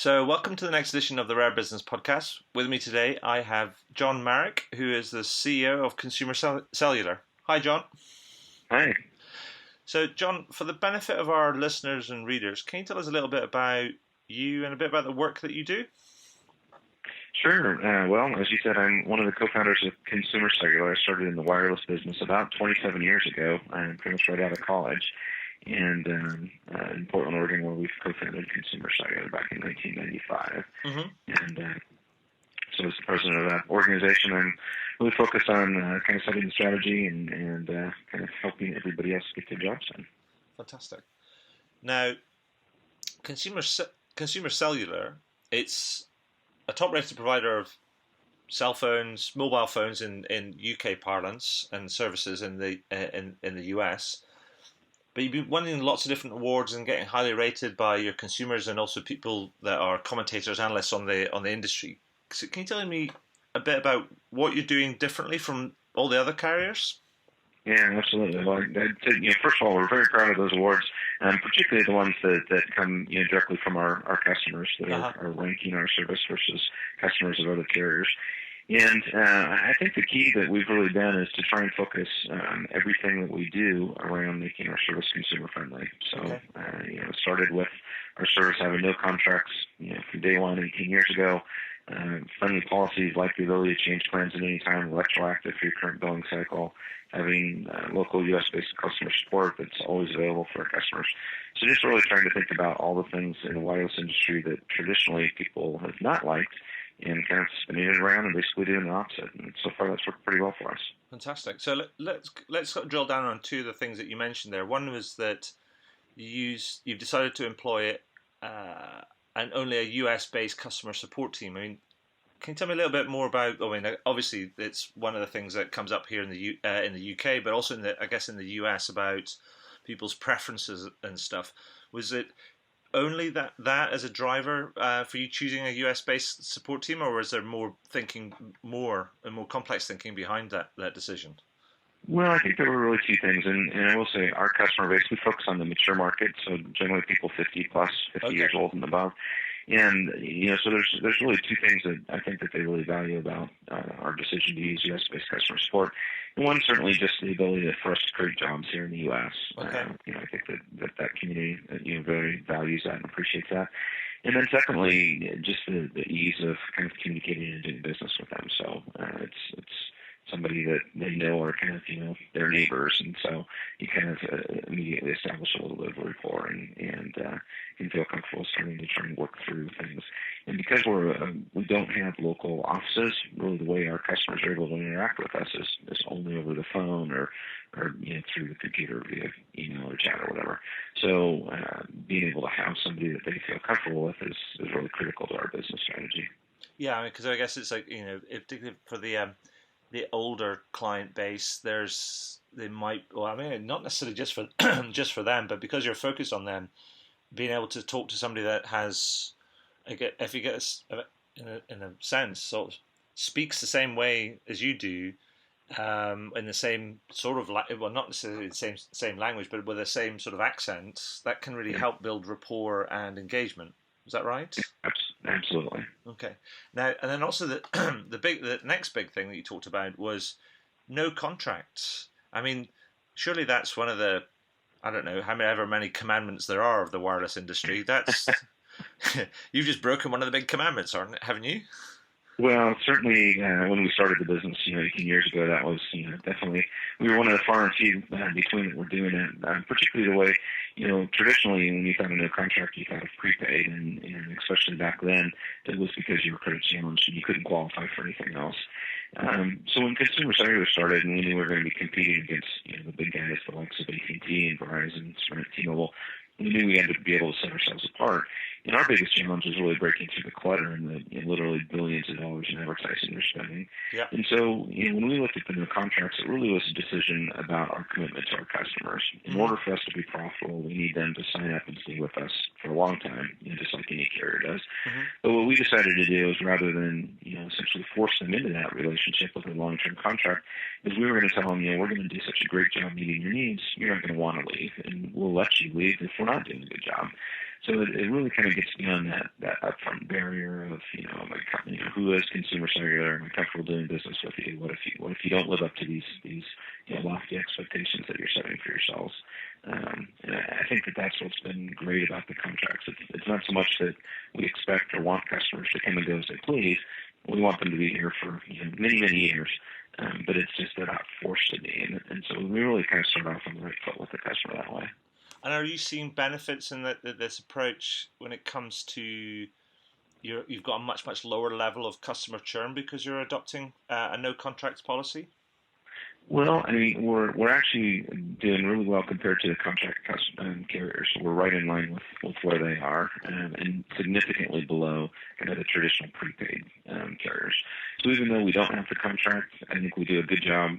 So, welcome to the next edition of the Rare Business Podcast. With me today, I have John Marick, who is the CEO of Consumer Cellular. Hi, John. Hi. So, John, for the benefit of our listeners and readers, can you tell us a little bit about you and a bit about the work that you do? Sure. Well, as you said, I'm one of the co-founders of Consumer Cellular. I started in the wireless business about 27 years ago, pretty much right out of college, and in Portland, Oregon, where we've co-founded Consumer Cellular back in 1995. And so as the president of that organization, I'm really focused on kind of setting the strategy and kind of helping everybody else get their jobs done. Fantastic. Now, Consumer Cellular, it's a top-rated provider of cell phones, mobile phones in UK parlance, and services in the US. But you've been winning lots of different awards and getting highly rated by your consumers and also people that are commentators, analysts on the industry. So can you tell me a bit about what you're doing differently from all the other carriers? Yeah, absolutely. Well, first of all, we're very proud of those awards, particularly the ones that come directly from our customers that are ranking our service versus customers of other carriers. And I think the key that we've really done is to try and focus everything that we do around making our service consumer friendly. So, it started with our service having no contracts, from day one, 18 years ago. Friendly policies like the ability to change plans at any time, retroactive for your current billing cycle, having local U.S.-based customer support that's always available for our customers. So just really trying to think about all the things in the wireless industry that traditionally people have not liked and kind of spinning it around and basically doing the opposite. And so far that's worked pretty well for us. Fantastic. So let's sort of drill down on two of the things that you mentioned there. One was that you've decided to employ it and only a US-based customer support team. I mean, can you tell me a little bit more about? I mean, obviously, it's one of the things that comes up here in the UK, but also in the US about people's preferences and stuff. Was it only that as a driver for you choosing a US-based support team, or was there more complex thinking behind that decision? Well, I think there were really two things, and I will say our customer base, we focus on the mature market, so generally people 50 years old and above. And, so there's really two things that I think that they really value about our decision to use U.S.-based customer support. And one, certainly just the ability for us to create jobs here in the U.S. Okay. I think that community, very values that and appreciates that. And then secondly, just the ease of kind of communicating and doing business with them. So it's somebody that they know are kind of, their neighbors. And so you kind of immediately establish a little bit of rapport and can feel comfortable starting to try and work through things. And because we don't have local offices, really the way our customers are able to interact with us is only over the phone or through the computer via email or chat or whatever. So being able to have somebody that they feel comfortable with is really critical to our business strategy. Yeah, because I guess it's like, particularly for the older client base, not necessarily just for just for them, but because you're focused on them, being able to talk to somebody that has, if you get in a sense, sort of speaks the same way as you do, in the same sort of not necessarily the same language, but with the same sort of accent, that can really help build rapport and engagement. Is that right? Absolutely. Okay. Now, and then also the next big thing that you talked about was no contracts. I mean, surely that's one of the, I don't know, however many commandments there are of the wireless industry. That's you've just broken one of the big commandments, haven't you? Well, certainly when we started the business, 18 years ago, that was, definitely, we were one of the far and few between that were doing it, particularly the way, traditionally when you thought of no contract, you thought of prepaid, and especially back then, it was because you were credit challenged and you couldn't qualify for anything else. So when Consumer Cellular started and we knew we were going to be competing against, the big guys, the likes of AT&T and Verizon, Sprint, T-Mobile, we knew we had to be able to set ourselves apart. And our biggest challenge was really breaking through the clutter and the literally billions of dollars in advertising they're spending. Yeah. And so, when we looked at the new contracts, it really was a decision about our commitment to our customers. In order for us to be profitable, we need them to sign up and stay with us for a long time, just like any carrier does. Mm-hmm. But what we decided to do is rather than, essentially force them into that relationship with a long-term contract, is we were going to tell them, we're going to do such a great job meeting your needs, you're not going to want to leave, and we'll let you leave if we're not doing a good job. So it really kind of gets beyond that upfront barrier of, who is Consumer Cellular? Am I comfortable doing business with you? What if you don't live up to these lofty expectations that you're setting for yourselves? And I think that's what's been great about the contracts. It's not so much that we expect or want customers to come and go and say, please. We want them to be here for many, many years. But it's just they're not forced to be. And so we really kind of start off on the right foot with the customer that way. And are you seeing benefits in this approach when it comes to you've got a much, much lower level of customer churn because you're adopting a no contracts policy? Well, I mean, we're actually doing really well compared to the contract carriers. We're right in line with where they are, and significantly below kind of the traditional prepaid carriers. So even though we don't have the contract, I think we do a good job,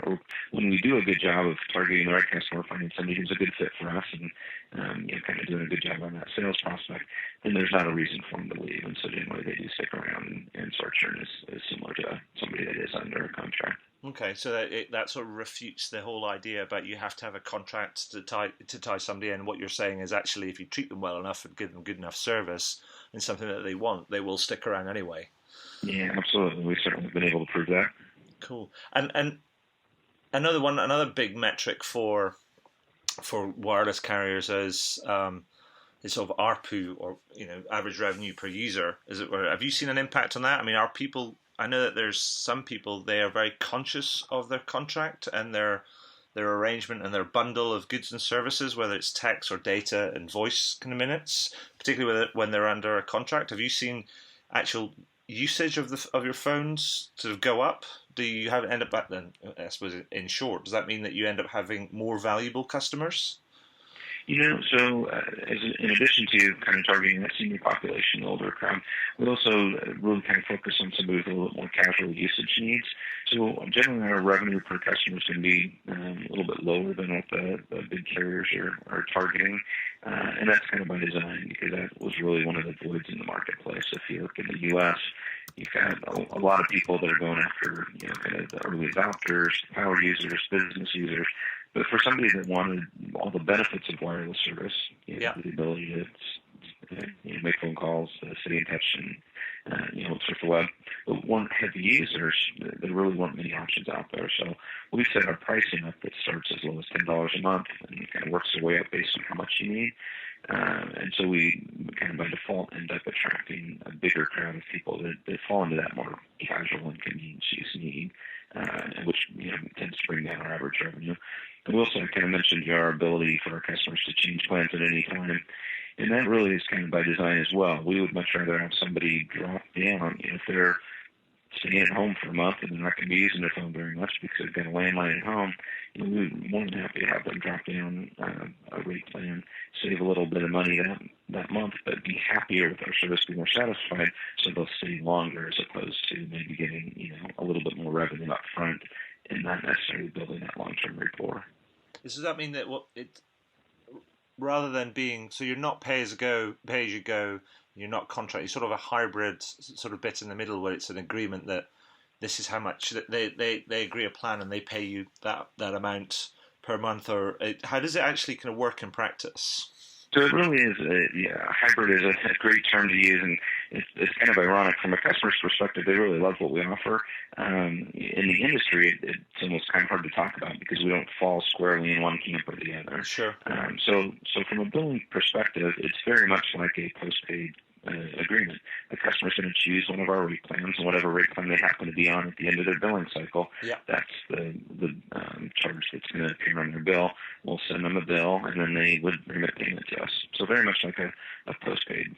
or when we do a good job of targeting the right customer, finding somebody who's a good fit for us, and kind of doing a good job on that sales prospect, then there's not a reason for them to leave. And so generally they do stick around, and so our churn is similar to somebody that is under a contract. Okay, so that sort of refutes the whole idea about you have to have a contract to tie somebody in. What you're saying is actually if you treat them well enough and give them good enough service and something that they want, they will stick around anyway. Yeah, absolutely. We've certainly been able to prove that. Cool. And another big metric for wireless carriers is sort of ARPU, or average revenue per user. Have you seen an impact on that? I mean, are people? I know that there's some people, they are very conscious of their contract and their arrangement and their bundle of goods and services, whether it's text or data and voice kind of minutes, particularly when they're under a contract. Have you seen actual usage of your phones sort of go up? Do you end up then? I suppose in short, does that mean that you end up having more valuable customers? So in addition to kind of targeting that senior population, the older crowd, we also really kind of focus on somebody with a little bit more casual usage needs. So generally our revenue per customer is going to be a little bit lower than what the big carriers are targeting. And that's kind of by design, because that was really one of the voids in the marketplace. If you look in the U.S., you've got a lot of people that are going after, kind of the early adopters, power users, business users. But for somebody that wanted all the benefits of wireless service, the ability to make phone calls, stay in touch, and surf the web, but weren't heavy users, there really weren't many options out there. So we set our pricing up that starts as low as $10 a month and kind of works their way up based on how much you need. And so we kind of by default end up attracting a bigger crowd of people that fall into that more casual and convenience use need, which tends to bring down our average revenue. And we also kind of mentioned our ability for our customers to change plans at any time. And that really is kind of by design as well. We would much rather have somebody drop down if they're staying at home for a month and they're not going to be using their phone very much because they've got a landline at home. We're more than happy to have them drop down a rate plan, save a little bit of money that month, but be happier with our service, be more satisfied, so they'll stay longer as opposed to maybe getting a little bit more revenue up front and not necessarily building that long-term rapport. Does that mean that rather than being, so you're not pay as you go, you're not contract, you're sort of a hybrid sort of bit in the middle where it's an agreement that this is how much that they agree a plan and they pay you that amount per month, or how does it actually kind of work in practice? So it really is, hybrid is a great term to use, and it's kind of ironic from a customer's perspective. They really love what we offer. In the industry, it's almost kind of hard to talk about because we don't fall squarely in one camp or the other. Sure. So from a billing perspective, it's very much like a postpaid agreement. The customer's going to choose one of our rate plans, and whatever rate plan they happen to be on at the end of their billing cycle, that's the charge that's going to appear on their bill. We'll send them a bill, and then they would remit payment to us. So very much like a postpaid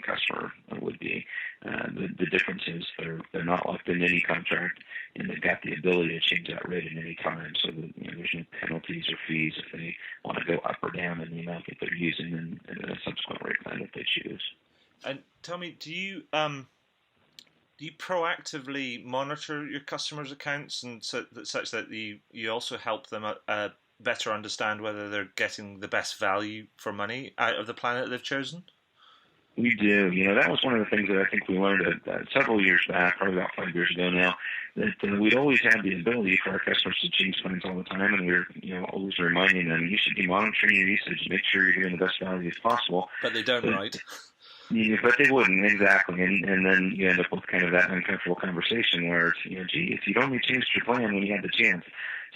customer would be. The difference is they're not locked into any contract, and they've got the ability to change that rate at any time. So that, there's no penalties or fees if they want to go up or down in the amount that they're using in a subsequent rate plan that they choose. And tell me, do you proactively monitor your customers' accounts and such that you also help them better understand whether they're getting the best value for money out of the plan that they've chosen? We do. That was one of the things that I think we learned several years back, probably about 5 years ago now, that we'd always had the ability for our customers to change plans all the time, and we were always reminding them, you should be monitoring your usage, make sure you're getting the best value as possible. But they don't, right? Yeah, but they wouldn't, exactly. And then you end up with kind of that uncomfortable conversation where it's, gee, if you'd only changed your plan when you had the chance.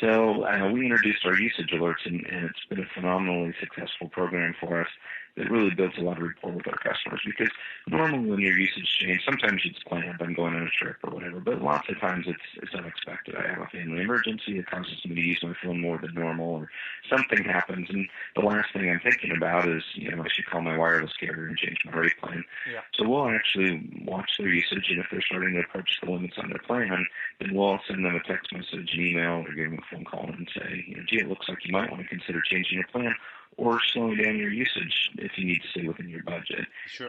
So we introduced our usage alerts, and it's been a phenomenally successful program for us that really builds a lot of rapport with our customers. Because normally when your usage changes, sometimes it's planned, I'm going on a trip or whatever, but lots of times it's unexpected. I have a family emergency, it causes me to use my phone more than normal, or something happens, and the last thing I'm thinking about is, I should call my wireless carrier and change my rate plan. Yeah. So we'll actually watch their usage, and if they're starting to approach the limits on their plan, then we'll send them a text message, an email, or give them a phone call and say, gee, it looks like you might want to consider changing your plan or slowing down your usage if you need to stay within your budget. Sure.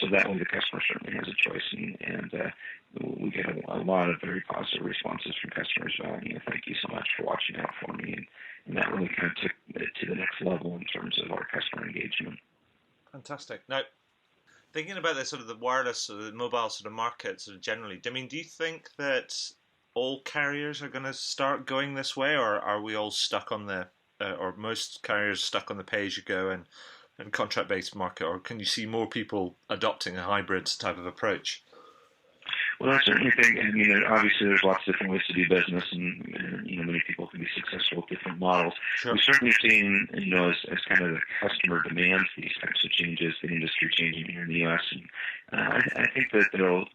So that way the customer certainly has a choice, and we get a lot of very positive responses from customers about, thank you so much for watching out for me, and that really kind of took it to the next level in terms of our customer engagement. Fantastic. Now, thinking about the sort of the wireless or the mobile sort of market sort of generally, I mean, do you think that all carriers are going to start going this way, or are we all stuck on the, or most carriers stuck on the pay-as-you-go and contract-based market, or can you see more people adopting a hybrid type of approach? Well, I certainly think, obviously there's lots of different ways to do business, and many people can be successful with different models. Sure. We've certainly seen, as kind of the customer demands these types of changes, the industry changing here in the U.S., and I think that there'll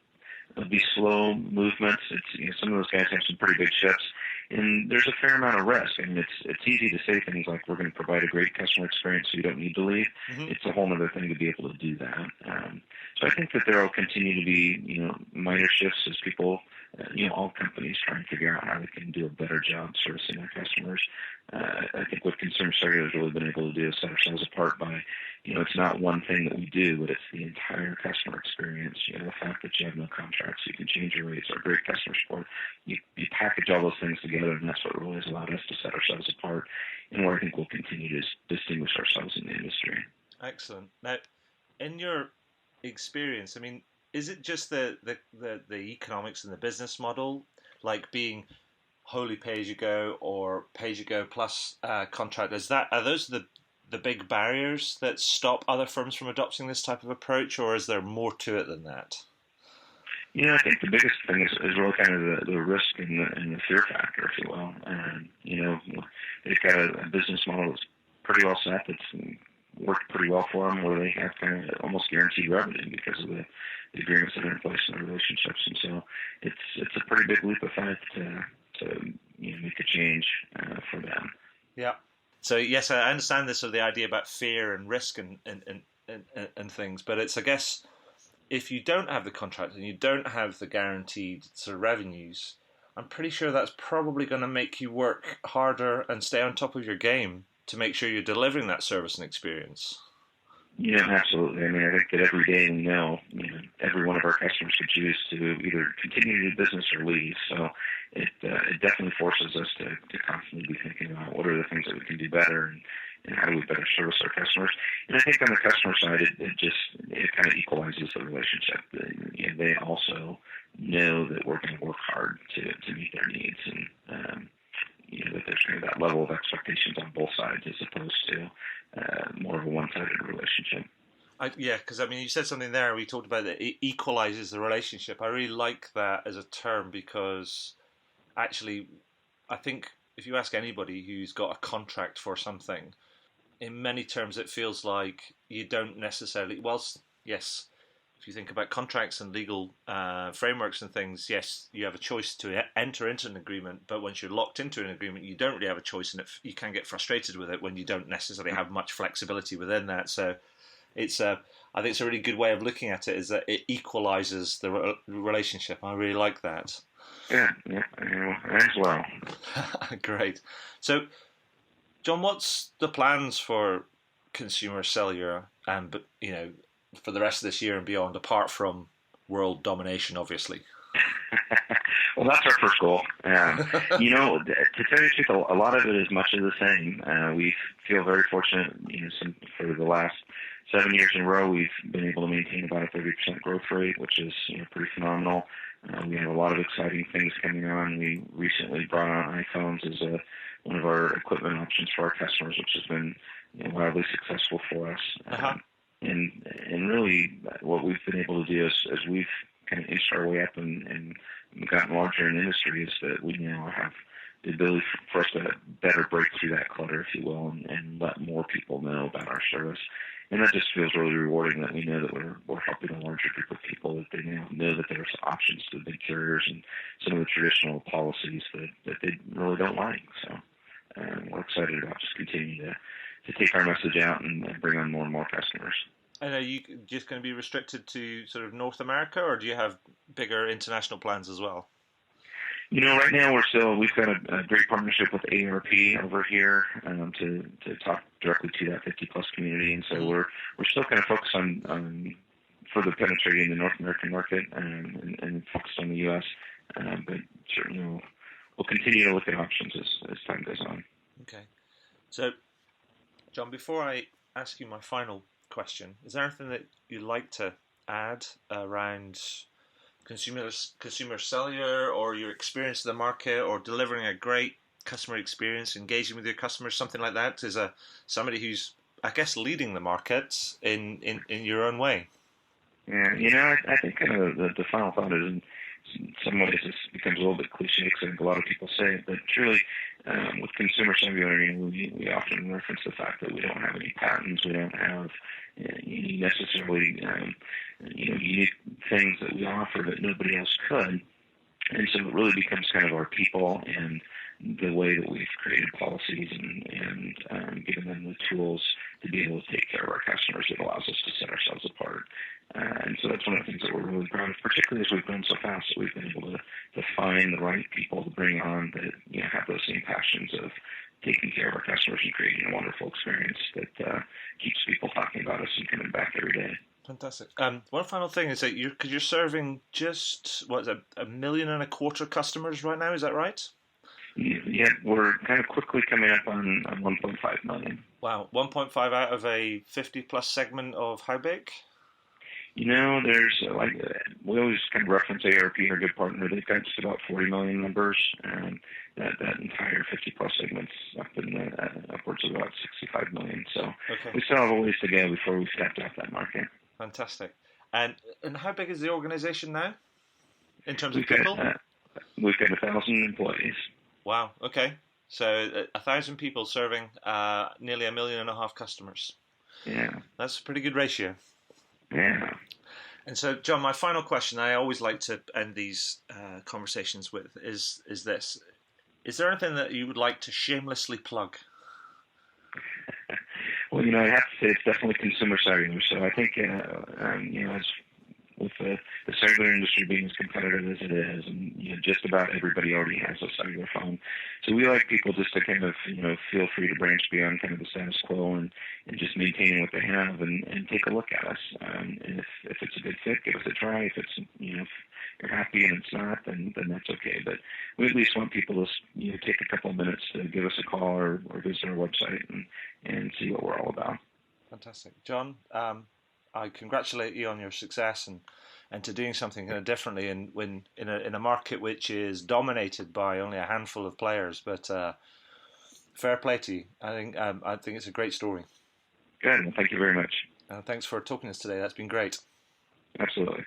be slow movements. It's, some of those guys have some pretty big ships, and there's a fair amount of risk. I mean, it's easy to say things like, we're going to provide a great customer experience so you don't need to leave. Mm-hmm. It's a whole other thing to be able to do that. So I think that there will continue to be, minor shifts as people, all companies try and figure out how they can do a better job servicing their customers. I think what Consumer Cellular has really been able to do is set ourselves apart by, it's not one thing that we do, but it's the entire customer experience. The fact that you have no contracts, you can change your rates, our great customer support. You package all those things together, and that's what really has allowed us to set ourselves apart, and where I think we'll continue to distinguish ourselves in the industry. Excellent. Now, in your experience, I mean, is it just the economics and the business model, like being wholly pay-as-you-go or pay-as-you-go plus contract? Are those the big barriers that stop other firms from adopting this type of approach, or is there more to it than that? I think the biggest thing is really kind of the risk and the fear factor, if you will. And, they've got a business model that's pretty well set, that's worked pretty well for them, where they have kind of almost guaranteed revenue because of the agreements that are in place in the relationships. And so it's a pretty big leap of faith to make a change for them. Yeah. So yes, I understand this sort of the idea about fear and risk and things, but it's, I guess, if you don't have the contract and you don't have the guaranteed sort of revenues, I'm pretty sure that's probably going to make you work harder and stay on top of your game to make sure you're delivering that service and experience. Yeah, absolutely. I mean, I think that every day we know, every one of our customers could choose to either continue to do business or leave. So it definitely forces us to constantly be thinking about what are the things that we can do better, and how do we better service our customers. And I think on the customer side, it kind of equalizes the relationship. They also know that we're going to work hard to meet their needs, and that there's kind of that level of expectations on both sides as opposed to more of a one-sided relationship. Yeah, because I mean, you said something there. We talked about that it equalizes the relationship. I really like that as a term because actually, I think if you ask anybody who's got a contract for something, in many terms, it feels like you don't necessarily. Whilst yes, if you think about contracts and legal frameworks and things, yes, you have a choice to enter into an agreement, but once you're locked into an agreement, you don't really have a choice, and you can get frustrated with it when you don't necessarily have much flexibility within that. So I think it's a really good way of looking at it, is that it equalizes the relationship. I really like that. Yeah, as well. Great. So, John, what's the plans for Consumer Cellular and, for the rest of this year and beyond, apart from world domination, obviously? Well, that's our first goal. To tell you the truth, a lot of it is much of the same. We feel very fortunate. For the last 7 years in a row, we've been able to maintain about a 30% growth rate, which is pretty phenomenal. We have a lot of exciting things coming on. We recently brought on iPhones as one of our equipment options for our customers, which has been wildly successful for us. Uh-huh. and really what we've been able to do as we've kind of inched our way up and gotten larger in the industry is that we now have the ability for us to better break through that clutter, if you will, and let more people know about our service. And that just feels really rewarding that we know that we're helping a larger group of people, that they now know that there's options to the big carriers and some of the traditional policies that they really don't like. So we're excited about just continuing to take our message out and bring on more and more customers. And are you just going to be restricted to sort of North America, or do you have bigger international plans as well? Right now we've got a great partnership with ARP over here to talk directly to that 50+ community, and so we're still kind of focused on further penetrating the North American market and focused on the U.S. But certainly we'll continue to look at options as time goes on. Okay, so John, before I ask you my final question, is there anything that you'd like to add around consumer cellular, or your experience in the market, or delivering a great customer experience, engaging with your customers, something like that, as somebody who's, I guess, leading the market in your own way? Yeah, I think kind of the final thought is, in some ways this becomes a little bit cliche because I think a lot of people say it, but truly with consumer cellular, we often reference the fact that we don't have any patents, we don't have necessarily unique things that we offer that nobody else could, and so it really becomes kind of our people and the way that we've created policies and given them the tools to be able to take care of our customers that allows us to set ourselves apart. And so that's one of the things that we're really proud of, particularly as we've grown so fast, that we've been able to find the right people to bring on that have those same passions of taking care of our customers and creating a wonderful experience that keeps people talking about us and coming back every day. Fantastic. One final thing is that you're serving just, what is it, 1.25 million customers right now, is that right? Yeah, we're kind of quickly coming up on 1.5 million. Wow, 1.5 out of a 50+ segment of how big? There's we always kind of reference ARP, our good partner. They've got just about 40 million members, and that entire 50+ segment's up in upwards of about 65 million. So we still have a ways to go before we step out that market. Fantastic. And how big is the organization now in terms of people? We've got 1,000 employees. Wow. Okay. So 1,000 people serving nearly 1.5 million customers. Yeah. That's a pretty good ratio. Yeah. And so, John, my final question I always like to end these conversations with is this. Is there anything that you would like to shamelessly plug? Well, I have to say it's definitely consumer cellular. So I think, as with the cellular industry being as competitive as it is, and just about everybody already has a cellular phone. So we like people just to kind of feel free to branch beyond kind of the status quo and just maintain what they have and take a look at us. And if it's a good fit, give us a try. If it's if you're happy and it's not, then that's okay. But we at least want people to take a couple of minutes to give us a call or visit our website and see what we're all about. Fantastic, John. I congratulate you on your success and to doing something kind of differently in a market which is dominated by only a handful of players. But fair play to you. I think it's a great story. Good. Well, thank you very much. Thanks for talking to us today. That's been great. Absolutely.